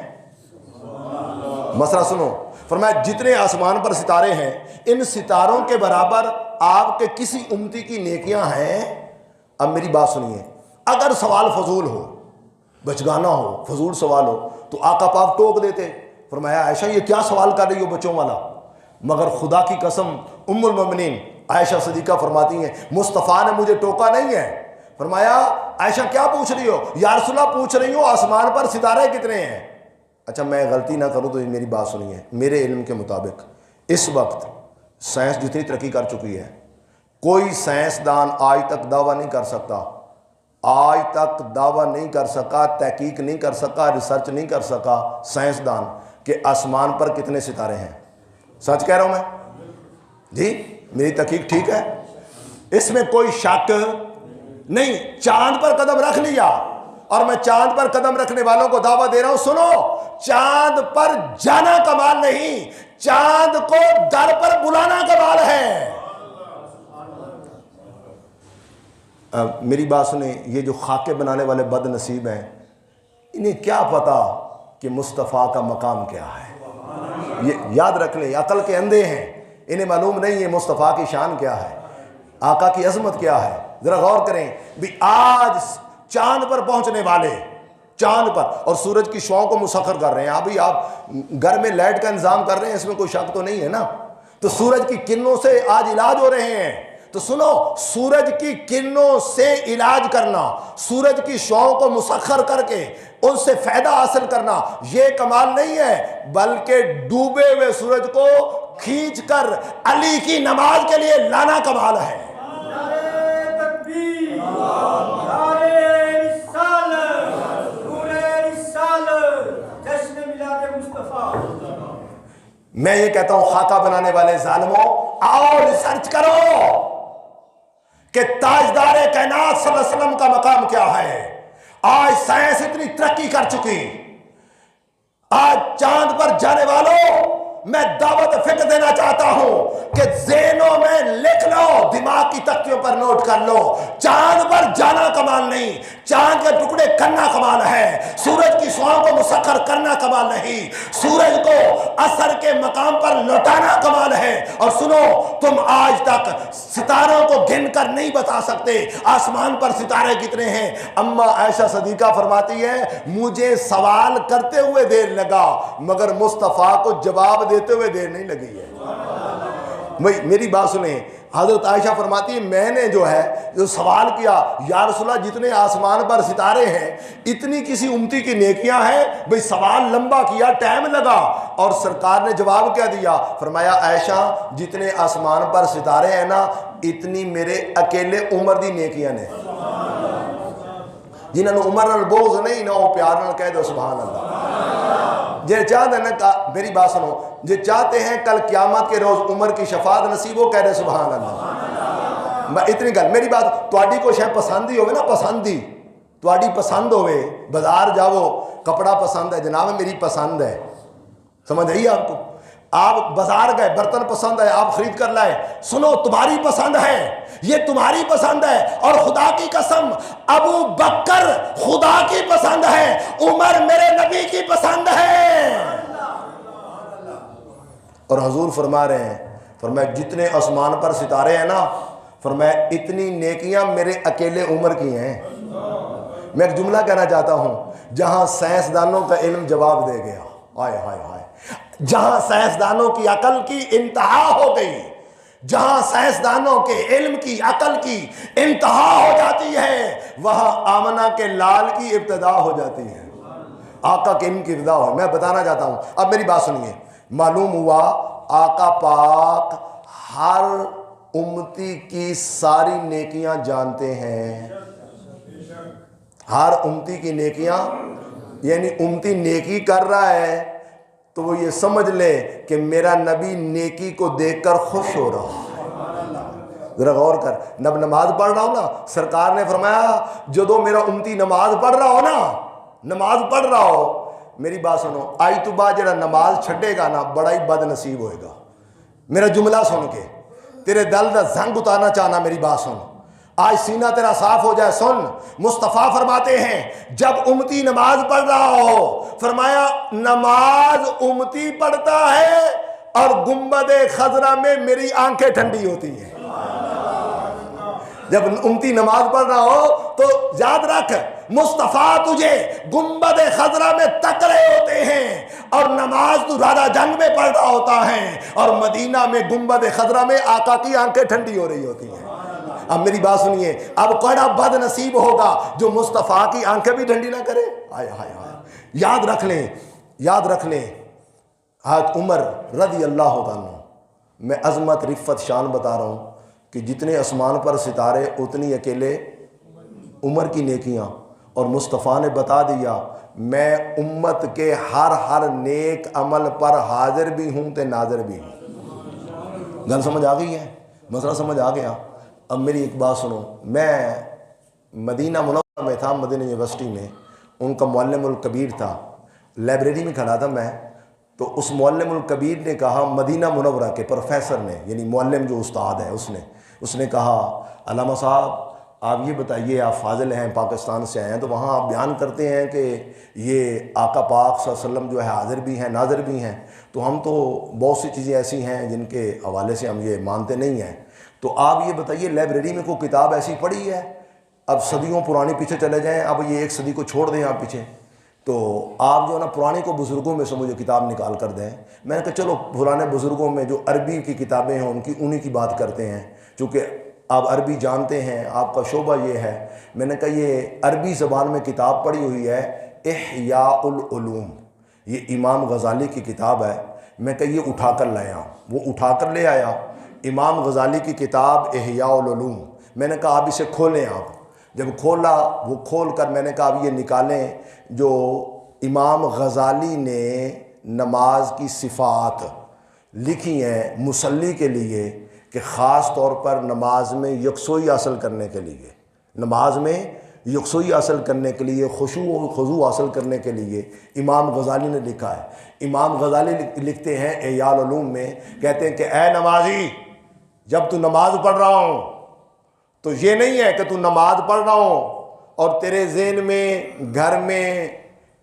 Speaker 1: مسئلہ سنو. فرمایا جتنے آسمان پر ستارے ہیں ان ستاروں کے برابر آپ کے کسی امتی کی نیکیاں ہیں؟ اب میری بات سنیے، اگر سوال فضول ہو، بچگانا ہو، فضول سوال ہو تو آقا پاک ٹوک دیتے. فرمایا عائشہ یہ کیا سوال کر رہی ہو بچوں والا؟ مگر خدا کی قسم ام المومنین عائشہ صدیقہ فرماتی ہیں مصطفیٰ نے مجھے ٹوکا نہیں ہے. فرمایا عائشہ کیا پوچھ رہی ہو؟ یا رسول اللہ پوچھ رہی ہوں آسمان پر ستارے کتنے ہیں. اچھا میں غلطی نہ کروں تو میری بات سنیے، میرے علم کے مطابق اس وقت سائنس جتنی ترقی کر چکی ہے، کوئی سائنسدان آج تک دعویٰ نہیں کر سکتا، آج تک دعویٰ نہیں کر سکا، تحقیق نہیں کر سکا، ریسرچ نہیں کر سکا سائنسدان کہ آسمان پر کتنے ستارے ہیں. سچ کہہ رہا ہوں میں جی؟ میری تحقیق ٹھیک ہے، اس میں کوئی شک نہیں. چاند پر قدم رکھ لیا اور میں چاند پر قدم رکھنے والوں کو دعویٰ دے رہا ہوں، سنو چاند پر جانا کمال نہیں، چاند کو در پر بلانا کمال ہے. میری بات سنیں، یہ جو خاکے بنانے والے بد نصیب ہیں انہیں کیا پتا کہ مصطفیٰ کا مقام کیا ہے. یہ یاد رکھ لیں، عقل کے اندھے ہیں، انہیں معلوم نہیں ہے مصطفیٰ کی شان کیا ہے، آقا کی عظمت کیا ہے. ذرا غور کریں بھی آج چاند پر پہنچنے والے، چاند پر، اور سورج کی شعاؤں کو مسخر کر رہے ہیں. ابھی آپ گھر میں لائٹ کا انتظام کر رہے ہیں، اس میں کوئی شک تو نہیں ہے نا. تو سورج کی کرنوں سے آج علاج ہو رہے ہیں. تو سنو، سورج کی کرنوں سے علاج کرنا، سورج کی شعاؤں کو مسخر کر کے ان سے فائدہ حاصل کرنا، یہ کمال نہیں ہے، بلکہ ڈوبے ہوئے سورج کو کھینچ کر علی کی نماز کے لیے لانا کمال ہے. میں یہ کہتا ہوں خاکہ بنانے والے ظالموں، آؤ ریسرچ کرو کہ تاجدار کائنات صلی اللہ علیہ وسلم کا مقام کیا ہے۔ آج سائنس اتنی ترقی کر چکی، آج چاند پر جانے والوں میں دعوت فکر دینا چاہتا ہوں کہ ذہنوں میں لکھ لو، دماغ کی تختیوں پر نوٹ کر لو، چاند پر جانا کمال نہیں، چاند کے ٹکڑے کرنا کمال ہے، سورج کی شعاؤں کو مسخر کرنا کمال نہیں، سورج کو اثر کے مقام پر لوٹانا کمال ہے۔ اور سنو، تم آج تک ستاروں کو گن کر نہیں بتا سکتے آسمان پر ستارے کتنے ہیں۔ اما عائشہ صدیقہ فرماتی ہے مجھے سوال کرتے ہوئے دیر لگا مگر مصطفیٰ کو جواب دیتے ہوئے دیر نہیں لگی ہے۔ میری بات سنیں، حضرت عائشہ فرماتی ہے میں نے جو سوال کیا یا رسول اللہ جتنے آسمان پر ستارے ہیں اتنی کسی امتی کی نیکیاں ہیں؟ بھئی سوال لمبا کیا، ٹائم لگا، اور سرکار نے جواب کیا دیا؟ فرمایا عائشہ جتنے آسمان پر ستارے ہیں نا اتنی میرے اکیلے عمر دی نیکیاں نے، جنہوں نے عمر نال بغض نہیں نہ وہ پیار نال کہہ دو سبحان اللہ۔ جے چاہتے ہیں نا، میری بات سنو، جے چاہتے ہیں کل قیامت کے روز عمر کی شفاعت نصیب ہو کہہ دے سبحان اللہ۔ میں اتنی گل، میری بات تواڈی کو شاید پسند ہی ہوئے نا، پسند ہی تواڈی پسند ہوئے، بازار جاؤ کپڑا پسند ہے جناب میری پسند ہے، سمجھ آئی آپ کو؟ آپ بازار گئے برتن پسند ہے آپ خرید کر لائے، سنو تمہاری پسند ہے، یہ تمہاری پسند ہے، اور خدا کی قسم ابو بکر خدا کی پسند ہے، عمر میرے نبی کی پسند ہے۔ اور حضور فرما رہے ہیں، فرمایا جتنے آسمان پر ستارے ہیں نا، فرمایا اتنی نیکیاں میرے اکیلے عمر کی ہیں۔ میں ایک جملہ کہنا چاہتا ہوں، جہاں سائنسدانوں کا علم جواب دے گیا، ہائے ہائے ہائے، جہاں سائنسدانوں کی عقل کی انتہا ہو گئی، جہاں سائنسدانوں کے علم کی عقل کی انتہا ہو جاتی ہے، وہاں آمنہ کے لال کی ابتدا ہو جاتی ہے، آقا کے علم کی ابتدا ہو۔ میں بتانا چاہتا ہوں، اب میری بات سنیے، معلوم ہوا آقا پاک ہر امتی کی ساری نیکیاں جانتے ہیں، ہر امتی کی نیکیاں، یعنی امتی نیکی کر رہا ہے تو وہ یہ سمجھ لے کہ میرا نبی نیکی کو دیکھ کر خوش ہو رہا ہے۔ ذرا غور کر، جب نماز پڑھ رہا ہوں نا، سرکار نے فرمایا جدو میرا امتی نماز پڑھ رہا ہو نا، نماز پڑھ رہا ہو، میری بات سنو، آئی تو بعد جڑا نماز چھڑے گا نا بڑا ہی بد نصیب ہوئے گا۔ میرا جملہ سن کے تیرے دل دا زنگ اتارنا چاہنا، میری بات سن، آج سینہ تیرا صاف ہو جائے، سن، مصطفیٰ فرماتے ہیں جب امتی نماز پڑھ رہا ہو، فرمایا نماز امتی پڑھتا ہے اور گنبد خضرا میں میری آنکھیں ٹھنڈی ہوتی ہیں۔ جب امتی نماز پڑھ رہا ہو تو یاد رکھ مصطفیٰ تجھے گنبد خضرا میں تک رہے ہوتے ہیں، اور نماز تو راجہ جنگ میں پڑھ رہا ہوتا ہے، اور مدینہ میں گنبد خضرا میں آقا کی آنکھیں ٹھنڈی ہو رہی ہوتی ہیں۔ اب میری بات سنیے، اب کوڑا بد نصیب ہوگا جو مصطفیٰ کی آنکھیں بھی ٹھنڈی نہ کرے۔ ہائے ہائے ہائے، یاد رکھ لیں، یاد رکھ لیں، حضرت عمر رضی اللہ عنہ، میں عظمت رفت شان بتا رہا ہوں کہ جتنے آسمان پر ستارے اتنی اکیلے عمر کی نیکیاں، اور مصطفیٰ نے بتا دیا میں امت کے ہر نیک عمل پر حاضر بھی ہوں تے ناظر بھی ہوں۔ گل سمجھ آ گئی ہے؟ مسئلہ سمجھ آ گیا؟ اب میری ایک بات سنو، میں مدینہ منورہ میں تھا، مدینہ یونیورسٹی میں، ان کا معلم الکبیر تھا، لائبریری میں کھڑا تھا میں، تو اس معلم الکبیر نے کہا، مدینہ منورہ کے پروفیسر نے، یعنی معلم جو استاد ہے، اس نے کہا علامہ صاحب آپ یہ بتائیے، آپ فاضل ہیں، پاکستان سے آئے ہیں، تو وہاں آپ بیان کرتے ہیں کہ یہ آقا پاک صلی اللہ علیہ وسلم جو ہے حاضر بھی ہیں ناظر بھی ہیں، تو ہم تو بہت سی چیزیں ایسی ہیں جن کے حوالے سے ہم یہ مانتے نہیں ہیں، تو آپ یہ بتائیے لائبریری میں کوئی کتاب ایسی پڑھی ہے؟ اب صدیوں پرانی پیچھے چلے جائیں، اب یہ ایک صدی کو چھوڑ دیں آپ پیچھے، تو آپ جو ہے نا پرانے کو بزرگوں میں سے مجھے کتاب نکال کر دیں۔ میں نے کہا چلو پرانے بزرگوں میں جو عربی کی کتابیں ہیں انہی کی بات کرتے ہیں، چونکہ آپ عربی جانتے ہیں، آپ کا شعبہ یہ ہے۔ میں نے کہا یہ عربی زبان میں کتاب پڑھی ہوئی ہے احیاء العلوم، یہ امام غزالی کی کتاب ہے۔ میں کہا یہ اٹھا کر لائے، وہ اٹھا کر لے آیا، امام غزالی کی کتاب احیاء العلوم۔ میں نے کہا آپ اسے کھولیں، آپ جب کھولا، وہ کھول کر میں نے کہا اب یہ نکالیں جو امام غزالی نے نماز کی صفات لکھی ہیں مصلی کے لیے کہ خاص طور پر نماز میں یکسوئی حاصل کرنے کے لیے، نماز میں یکسوئی حاصل کرنے کے لیے، خشوع و خضوع حاصل کرنے کے لیے امام غزالی نے لکھا ہے۔ امام غزالی لکھتے ہیں احیاء العلوم میں، کہتے ہیں کہ اے نمازی، جب تو نماز پڑھ رہا ہوں تو یہ نہیں ہے کہ تو نماز پڑھ رہا ہوں اور تیرے ذہن میں گھر میں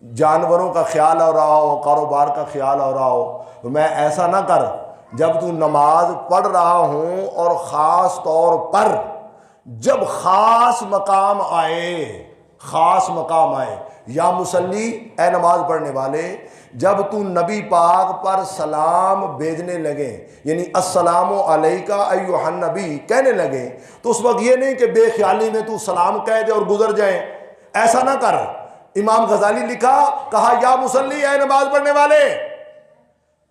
Speaker 1: جانوروں کا خیال ہو رہا ہو، کاروبار کا خیال ہو رہا ہو۔ میں ایسا نہ کر، جب تو نماز پڑھ رہا ہوں اور خاص طور پر جب خاص مقام آئے، یا مصلی، اے نماز پڑھنے والے، جب تو نبی پاک پر سلام بھیجنے لگے، یعنی السلام علیکہ ایھا النبی کہنے لگے، تو اس وقت یہ نہیں کہ بے خیالی میں تو سلام کہہ دے اور گزر جائیں، ایسا نہ کر۔ امام غزالی لکھا، کہا یا مصلی، اے نماز پڑھنے والے،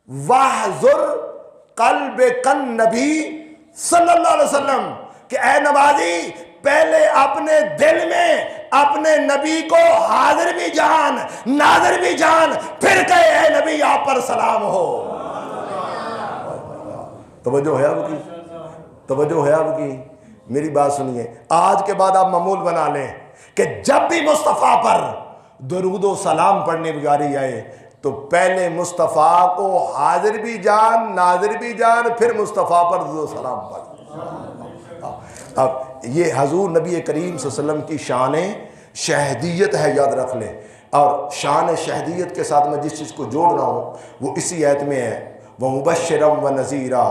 Speaker 1: وَاحْذُرْ قَلْبَكَ النَّبِی صلی اللہ علیہ وسلم، کہ اے نمازی پہلے اپنے دل میں اپنے نبی کو حاضر بھی جان، ناظر بھی جان، پھر کہے اے نبی آپ پر سلام ہو۔ توجہ ہے اب کی؟ توجہ ہے اب کی؟ میری بات سنیے، آج کے بعد آپ معمول بنا لیں کہ جب بھی مصطفیٰ پر درود و سلام پڑھنے کی باری آئے تو پہلے مصطفیٰ کو حاضر بھی جان، ناظر بھی جان، پھر مصطفیٰ پر درود و سلام پڑھ۔ اب یہ حضور نبی کریم صلی اللہ علیہ وسلم کی شان شہدیت ہے، یاد رکھ لیں۔ اور شان شہدیت کے ساتھ میں جس چیز کو جوڑ رہا ہوں وہ اسی آیت میں ہے، وَمُبَشِّرًا وَنَذِيرًا،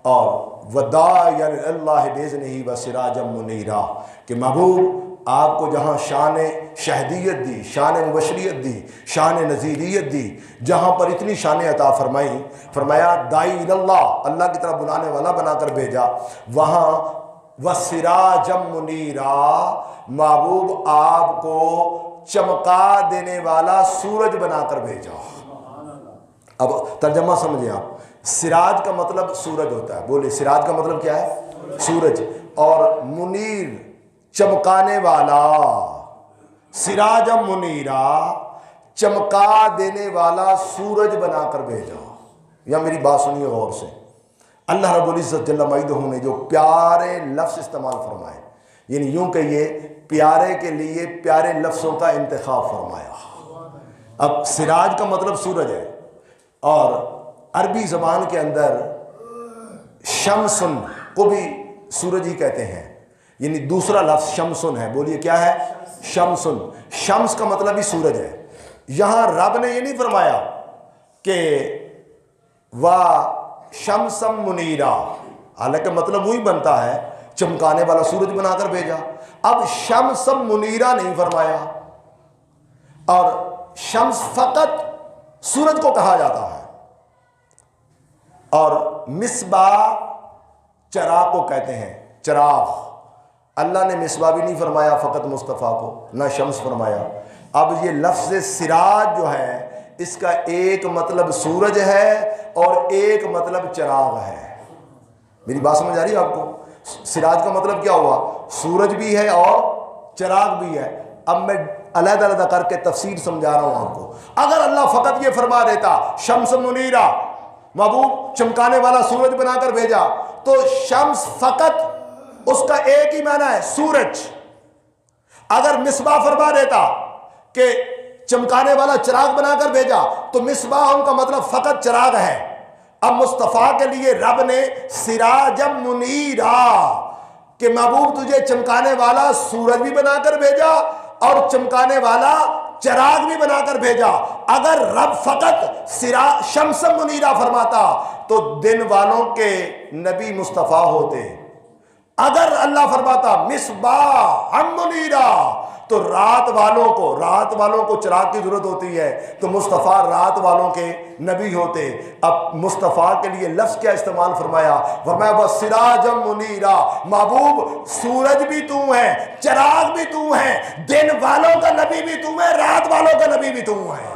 Speaker 1: اور وَدَاعِيًا إِلَى اللَّهِ بِإِذْنِهِ وَسِرَاجًا مُنِيرًا، کہ محبوب آپ کو جہاں شان شہدیت دی، شان مبشریت دی، شان نذیریت دی، جہاں پر اتنی شانیں عطا فرمائی، فرمایا داعی اللہ، اللہ کی طرف بلانے والا بنا کر بھیجا، وہاں وَسِرَاجًا مُنِيرًا، محبوب آپ کو چمکا دینے والا سورج بنا کر بھیجا۔ اب ترجمہ سمجھیں آپ، سراج کا مطلب سورج ہوتا ہے، بولے سراج کا مطلب کیا ہے؟ سورج، اور منیر چمکانے والا، سراج منیرا چمکا دینے والا سورج بنا کر بھیجا۔ یا میری بات سنیے غور سے، اللہ رب العزت جل مجدہ نے جو پیارے لفظ استعمال فرمائے، یعنی یوں کہیے پیارے کے لیے پیارے لفظوں کا انتخاب فرمایا۔ اب سراج کا مطلب سورج ہے، اور عربی زبان کے اندر شمسن کو بھی سورج ہی کہتے ہیں، یعنی دوسرا لفظ شمسن ہے، بولیے کیا ہے؟ شمسن، شمس کا مطلب ہی سورج ہے۔ یہاں رب نے یہ نہیں فرمایا کہ شمسم منیرا، حالانکہ مطلب وہی بنتا ہے چمکانے والا سورج بنا کر بھیجا، اب شمسم منیرا نہیں فرمایا، اور شمس فقط سورج کو کہا جاتا ہے، اور مصباح چراغ کو کہتے ہیں، چراغ۔ اللہ نے مصباح بھی نہیں فرمایا فقط مصطفیٰ کو، نہ شمس فرمایا۔ اب یہ لفظ سراج جو ہے اس کا ایک مطلب سورج ہے اور ایک مطلب چراغ ہے۔ میری بات سمجھ آ رہی ہے آپ کو؟ سراج کا مطلب کیا ہوا؟ سورج بھی ہے اور چراغ بھی ہے۔ اب میں علیحدہ علیحدہ کر کے تفسیر سمجھا رہا ہوں آپ کو۔ اگر اللہ فقط یہ فرما دیتا شمس منیرہ، محبوب چمکانے والا سورج بنا کر بھیجا، تو شمس فقط اس کا ایک ہی معنی ہے سورج۔ اگر مصباح فرما دیتا کہ چمکانے والا چراغ بنا کر بھیجا تو مصباح ان کا مطلب فقط چراغ ہے۔ اب مصطفیٰ کے لیے رب نے سراجم منیرا، کہ محبوب تجھے چمکانے والا سورج بھی بنا کر بھیجا اور چمکانے والا چراغ بھی بنا کر بھیجا۔ اگر رب فقط شمس منیرا فرماتا تو دن والوں کے نبی مصطفیٰ ہوتے، اگر اللہ فرماتا مصباح منیرا تو رات والوں کو چراغ کی ضرورت ہوتی ہے، تو مصطفیٰ رات والوں کے نبی ہوتے۔ اب مصطفیٰ کے لیے لفظ کیا استعمال فرمایا؟ فرمایا بس سراجم منیرا، محبوب سورج بھی تو ہے، چراغ بھی تو ہے، دن والوں کا نبی بھی تو ہے، رات والوں کا نبی بھی تو ہے۔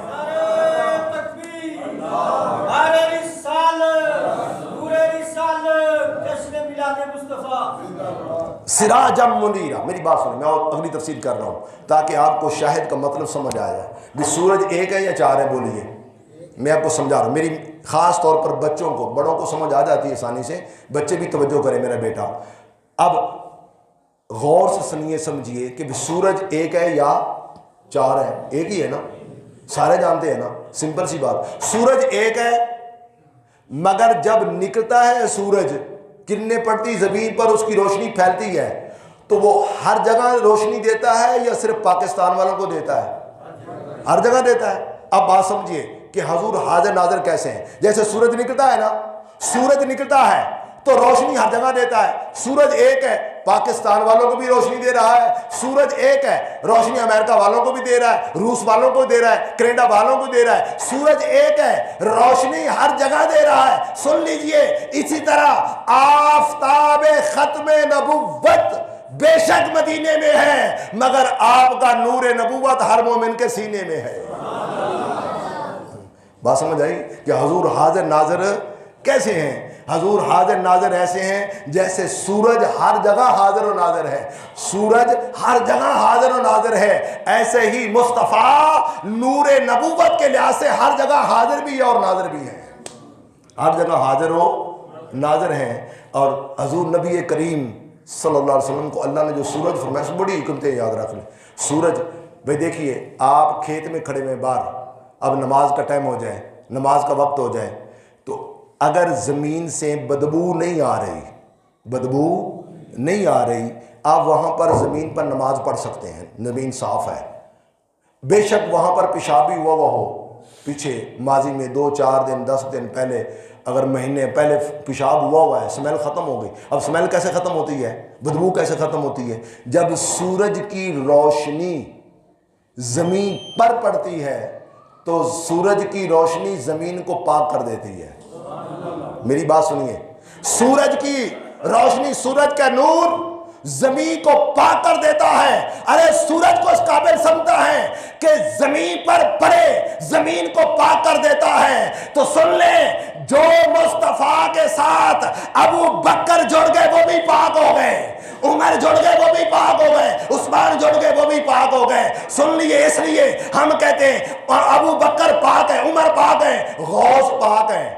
Speaker 1: سراجم منیرا، میری بات سنیں، میں اور اگلی تفسیر کر رہا ہوں تاکہ آپ کو شاہد کا مطلب سمجھ آ جائے۔ بھی سورج ایک ہے یا چار ہے؟ بولیے، میں آپ کو سمجھا رہا ہوں، میری خاص طور پر بچوں کو، بڑوں کو سمجھ آ جاتی ہے آسانی سے، بچے بھی توجہ کریں میرا بیٹا۔ اب غور سے سنیے، سمجھیے کہ سورج ایک ہے یا چار ہے؟ ایک ہی ہے نا، سارے جانتے ہیں نا، سمپل سی بات، سورج ایک ہے، مگر جب نکلتا ہے سورج، کرنیں پڑتی زمین پر، اس کی روشنی پھیلتی ہے، تو وہ ہر جگہ روشنی دیتا ہے یا صرف پاکستان والوں کو دیتا ہے؟ ہر جگہ دیتا ہے۔ اب بات سمجھیے کہ حضور حاضر ناظر کیسے ہیں؟ جیسے سورج نکلتا ہے نا، سورج نکلتا ہے تو روشنی ہر جگہ دیتا ہے۔ سورج ایک ہے، پاکستان والوں کو بھی روشنی دے رہا ہے، سورج ایک ہے، روشنی امریکہ والوں کو بھی دے رہا ہے، روس والوں کو دے رہا ہے، کینیڈا والوں کو دے رہا ہے۔ سورج ایک ہے، روشنی ہر جگہ دے رہا ہے۔ سن لیجئے، اسی طرح آفتاب ختم نبوت بے شک مدینے میں ہے، مگر آپ کا نور نبوت ہر مومن کے سینے میں ہے۔ بات سمجھ آئی کہ حضور حاضر ناظر کیسے ہیں؟ حضور حاضر ناظر ایسے ہیں جیسے سورج ہر جگہ حاضر و ناظر ہے، سورج ہر جگہ حاضر و ناظر ہے، ایسے ہی مصطفیٰ نور نبوت کے لحاظ سے ہر جگہ حاضر بھی ہے اور ناظر بھی ہے، ہر جگہ حاضر و ناظر ہیں۔ اور حضور نبی کریم صلی اللہ علیہ وسلم کو اللہ نے جو سورج فرمایا، بڑی حکمتیں یاد رکھ لیں۔ سورج، بھئی دیکھیے، آپ کھیت میں کھڑے ہوئے باہر، اب نماز کا ٹائم ہو جائے، نماز کا وقت ہو جائے، تو اگر زمین سے بدبو نہیں آ رہی، بدبو نہیں آ رہی، آپ وہاں پر زمین پر نماز پڑھ سکتے ہیں، زمین صاف ہے۔ بے شک وہاں پر پیشاب بھی ہوا ہو، پیچھے ماضی میں 2 4 دن 10 دن پہلے، اگر مہینے پہلے پیشاب ہوا ہے، سمیل ختم ہو گئی۔ اب سمیل کیسے ختم ہوتی ہے؟ بدبو کیسے ختم ہوتی ہے؟ جب سورج کی روشنی زمین پر پڑتی ہے تو سورج کی روشنی زمین کو پاک کر دیتی ہے۔ میری بات سنیے، سورج کی روشنی، سورج کا نور زمین کو پاک کر دیتا ہے۔ ارے سورج کو اس قابل سمجھتا ہے کہ زمین پر پڑے، زمین کو پاک کر دیتا ہے۔ تو سن لیں، جو مصطفیٰ کے ساتھ ابو بکر جڑ گئے وہ بھی پاک ہو گئے، عمر جڑ گئے وہ بھی پاک ہو گئے، عثمان جڑ گئے وہ بھی پاک ہو گئے۔ سن لیے، اس لیے ہم کہتے ہیں ابو بکر پاک ہے، عمر پاک ہے، غوث پاک ہے،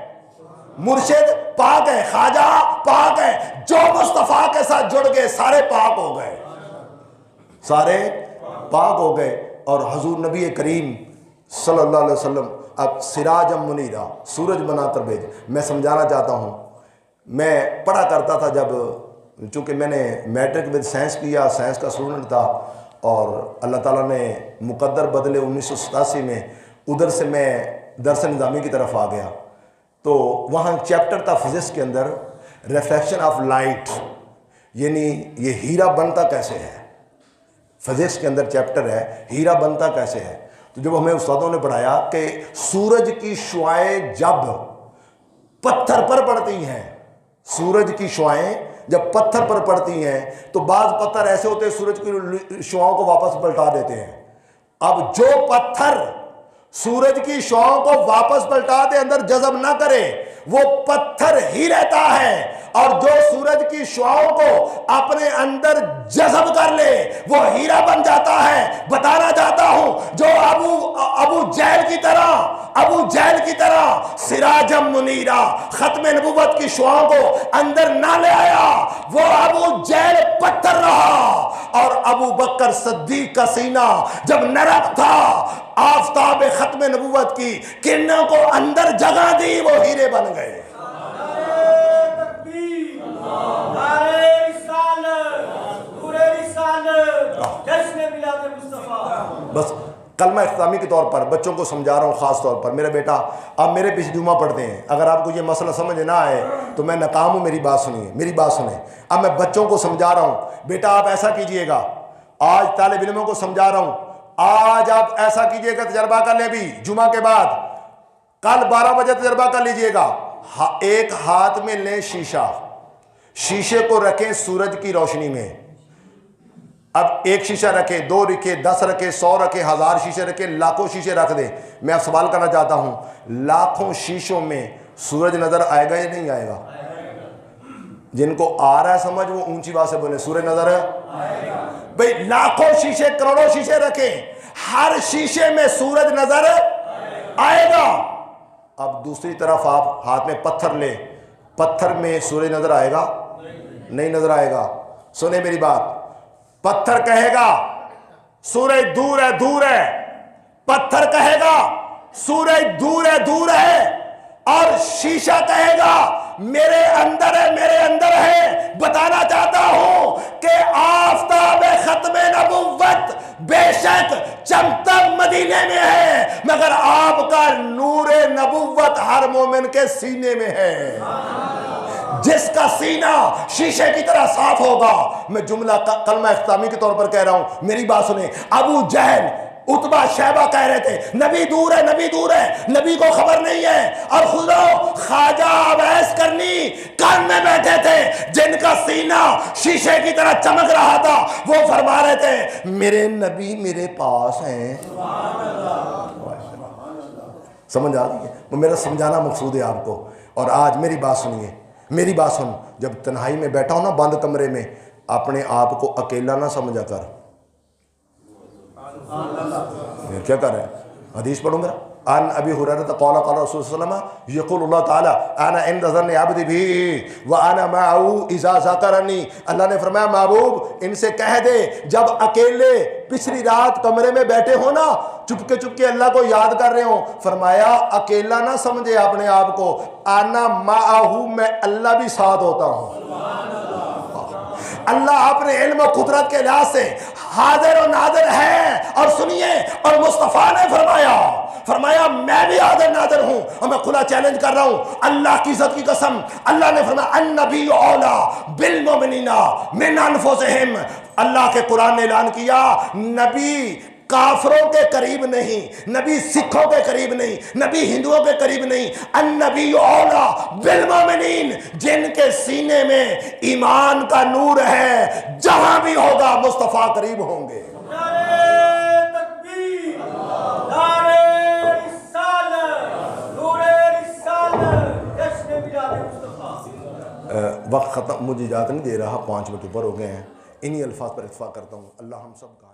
Speaker 1: مرشد پاک ہے، خواجہ پاک ہے۔ جو مصطفیٰ کے ساتھ جڑ گئے سارے پاک ہو گئے، سارے پاک ہو گئے۔ اور حضور نبی کریم صلی اللہ علیہ وسلم اب سراجا منیرا، سورج بنا کر بھیج۔ میں سمجھانا چاہتا ہوں، میں پڑھا کرتا تھا جب، چونکہ میں نے میٹرک ود سائنس کیا، سائنس کا اسٹوڈنٹ تھا، اور اللہ تعالیٰ نے مقدر بدلے 1987 میں، ادھر سے میں درس نظامی کی طرف آ گیا، تو وہاں چیپٹر تھا فزکس کے اندر، ریفلیکشن آف لائٹ، یعنی یہ ہیرا بنتا کیسے ہے۔ فزکس کے اندر چیپٹر ہے ہیرا بنتا کیسے ہے۔ تو جب ہمیں استادوں نے پڑھایا کہ سورج کی شعاعیں جب پتھر پر پڑتی ہیں، سورج کی شعاعیں جب پتھر پر پڑتی ہیں تو بعض پتھر ایسے ہوتے ہیں سورج کی شعاعوں کو واپس پلٹا دیتے ہیں۔ اب جو پتھر سورج کی شعاعوں کو واپس پلٹا دے، اندر جذب نہ کرے، وہ پتھر ہی رہتا ہے، اور جو سورج کی شعاعوں کو اپنے اندر جذب کر لے وہ ہیرا بن جاتا ہے۔ بتانا چاہتا ہوں، جو ابو جہل کی طرح سراجم منیرا ختم نبوت کی شعاعوں کو اندر نہ لے آیا، وہ ابو جہل پتھر رہا، اور ابو بکر صدیق کا سینہ جب نرم تھا، آفتاب ختم نبوت کی کرنوں کو اندر جگہ دی، وہ ہیرے بن گئے۔ بس کلمہ اختتامی کے طور پر بچوں کو سمجھا رہا ہوں، خاص طور پر میرا بیٹا، آپ میرے پیچھے جمعہ پڑھتے ہیں، اگر آپ کو یہ مسئلہ سمجھ نہ آئے تو میں ناکام ہوں۔ میری بات سنیے، میری بات سنیں۔ اب میں بچوں کو سمجھا رہا ہوں، بیٹا آپ ایسا کیجئے گا، آج طالب علموں کو سمجھا رہا ہوں، آج آپ ایسا کیجئے گا، تجربہ کر لیں بھی جمعہ کے بعد، کل 12 بجے تجربہ کر لیجئے گا۔ ایک ہاتھ میں لیں شیشہ، شیشے کو رکھیں سورج کی روشنی میں۔ اب ایک شیشہ رکھے، 2 رکھے، 10 رکھے، 100 رکھے، 1000 شیشے رکھے، لاکھوں شیشے رکھ دیں۔ میں اب سوال کرنا چاہتا ہوں، لاکھوں شیشوں میں سورج نظر آئے گا یا نہیں آئے گا؟ جن کو آ رہا ہے سمجھ وہ اونچی بات سے بولیں، سورج نظر آئے گا۔ بھئی لاکھوں شیشے، کروڑوں شیشے رکھیں، ہر شیشے میں سورج نظر آئے گا۔ اب دوسری طرف آپ ہاتھ میں پتھر لیں، پتھر میں سورج نظر آئے گا؟ نہیں نظر آئے گا۔ سنیں میری بات، پتھر کہے گا سورج دور ہے دور ہے، پتھر کہے گا سورج دور ہے دور ہے، اور شیشہ کہے گا میرے اندر ہے میرے اندر ہے۔ بتانا چاہتا ہوں کہ آفتاب ختم نبوت بے شک چمکتا مدینے میں ہے، مگر آپ کا نور نبوت ہر مومن کے سینے میں ہے۔ جس کا سینہ شیشے کی طرح صاف ہوگا، میں جملہ کلمہ اختتامی کے طور پر کہہ رہا ہوں، میری بات سنیں، ابو جہل عتبہ شیبہ کہہ رہے تھے نبی دور ہے نبی دور ہے، نبی کو خبر نہیں ہے، اور خدا خواجہ اویس کرنی کان میں بیٹھے تھے جن کا سینہ شیشے کی طرح چمک رہا تھا، وہ فرما رہے تھے میرے نبی میرے پاس ہیں۔ سمجھ آ رہی ہے؟ وہ میرا سمجھانا مقصود ہے آپ کو۔ اور آج میری بات سنیے، میری بات سن، جب تنہائی میں بیٹھا ہوں نا بند کمرے میں، اپنے آپ کو اکیلا نہ سمجھا کر۔ کیا کر رہے ہیں؟ حدیث پڑھوں گا، ان ابی ہریرہ قال قال رسول صلی اللہ علیہ وسلم یقول اللہ تعالی انا عند ظن عبدی بی وانا معه اذا ذکرنی۔ اللہ نے فرمایا محبوب ان سے کہہ دے جب اکیلے پچھلی رات کمرے میں بیٹھے ہو نا، چپکے چپکے اللہ کو یاد کر رہے ہوں، فرمایا اکیلا نہ سمجھے اپنے آپ کو، انا معه میں اللہ بھی ساتھ ہوتا ہوں۔ اللہ اپنے علم و قدرت کے لحاظ سے حاضر و ناظر ہے۔ اور سنیے، اور مصطفیٰ نے فرمایا میں بھی حاضر ناظر ہوں، اور میں کھلا چیلنج کر رہا ہوں اللہ کی عزت کی قسم، اللہ نے فرمایا النبی اولا بالمؤمنین من انفسہم۔ اللہ کے قرآن نے اعلان کیا نبی کافروں کے قریب نہیں، نبی سکھوں کے قریب نہیں، نبی ہندوؤں کے قریب نہیں، النبی اولا بالمؤمنین، جن کے سینے میں ایمان کا نور ہے جہاں بھی ہوگا مصطفیٰ قریب ہوں گے۔
Speaker 2: نعرہ تکبیر، نعرہ رسالت، نور رسالت، جشن میلاد مصطفیٰ۔
Speaker 1: وقت ختم، مجھے اجازت نہیں دے رہا، 5 منٹ اوپر ہو گئے ہیں، انہی الفاظ پر اتفاق کرتا ہوں، اللہ ہم سب کا